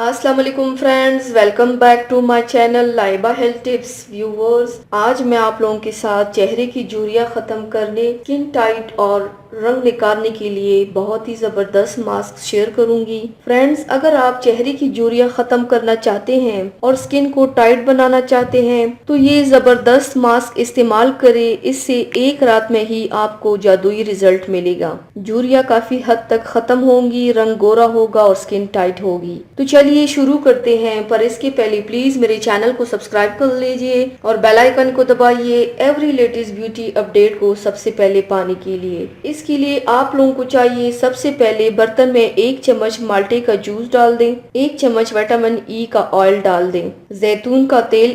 अस्सलाम वालेकुम friends, welcome back to my channel Laiba health tips viewers. आज मैं आप लोगों के साथ चेहरे की झुर्रियां खत्म करने, स्किन टाइट और रंग निकालने के लिए बहुत ही जबरदस्त मास्क शेयर करूंगी। फ्रेंड्स, अगर आप चेहरे की झुर्रियां खत्म करना चाहते हैं और स्किन को टाइट बनाना चाहते हैं तो ये जबरदस्त मास्क इस्तेमाल करें। इससे एक रात में ही आपको जादुई रिजल्ट मिलेगा। झुर्रियां काफी हद तक खत्म होंगी, रंग गोरा होगा और स्किन टाइट होगी। तो चलिए शुरू करते हैं, पर इसके पहले प्लीज मेरे चैनल को सब्सक्राइब कर लीजिए और बेल आइकन को दबाइए एवरी लेटेस्ट ब्यूटी अपडेट को सबसे पहले पाने के लिए। इसके लिए आप लोगों को चाहिए, सबसे पहले बर्तन में 1 चम्मच माल्टे का जूस डाल दें, 1 चम्मच विटामिन ई का ऑयल डाल दें, जैतून का तेल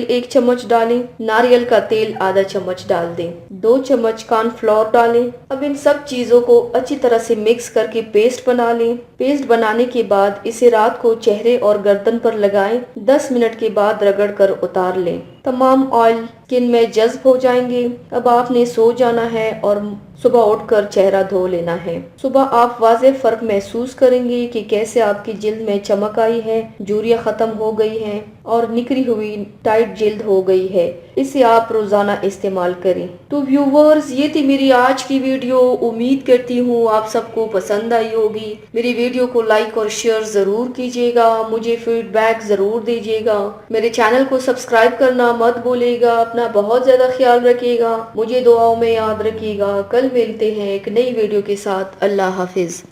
1 चम्मच डालें, नारियल का तेल आधा चम्मच डाल दें, 2 चम्मच कॉर्नफ्लोर डालें। अब इन सब चीजों को अच्छी तरह से मिक्स करके पेस्ट बना लें। पेस्ट बनाने के बाद इसे रात को चेहरे और गर्दन पर लगाएं। 10 मिनट के बाद रगड़ कर उतार लें। तमाम ऑयल स्किन में जज्ब हो जाएंगे। अब आपने सो जाना है और सुबह उठकर चेहरा धो लेना है। सुबह आप वाज़ेह फर्क महसूस करेंगे कि कैसे आपकी जिल्द में चमक आई है, झुर्रियां खत्म हो गई हैं और निकरी हुई टाइट जिल्द हो गई है। इसे आप रोजाना इस्तेमाल करें। तो व्यूवर्स, ये थी मेरी आज की वीडियो। उम्मीद करती हूँ आप सबको पसंद आई होगी। मेरी वीडियो को लाइक और शेयर जरूर कीजिएगा, मुझे फीडबैक जरूर दीजिएगा। मेरे चैनल को सब्सक्राइब करना मत भूलिएगा। अपना बहुत ज्यादा ख्याल रखिएगा, मुझे दुआओं में याद रखिएगा। कल मिलते हैं एक नई वीडियो के साथ। अल्लाह हाफिज।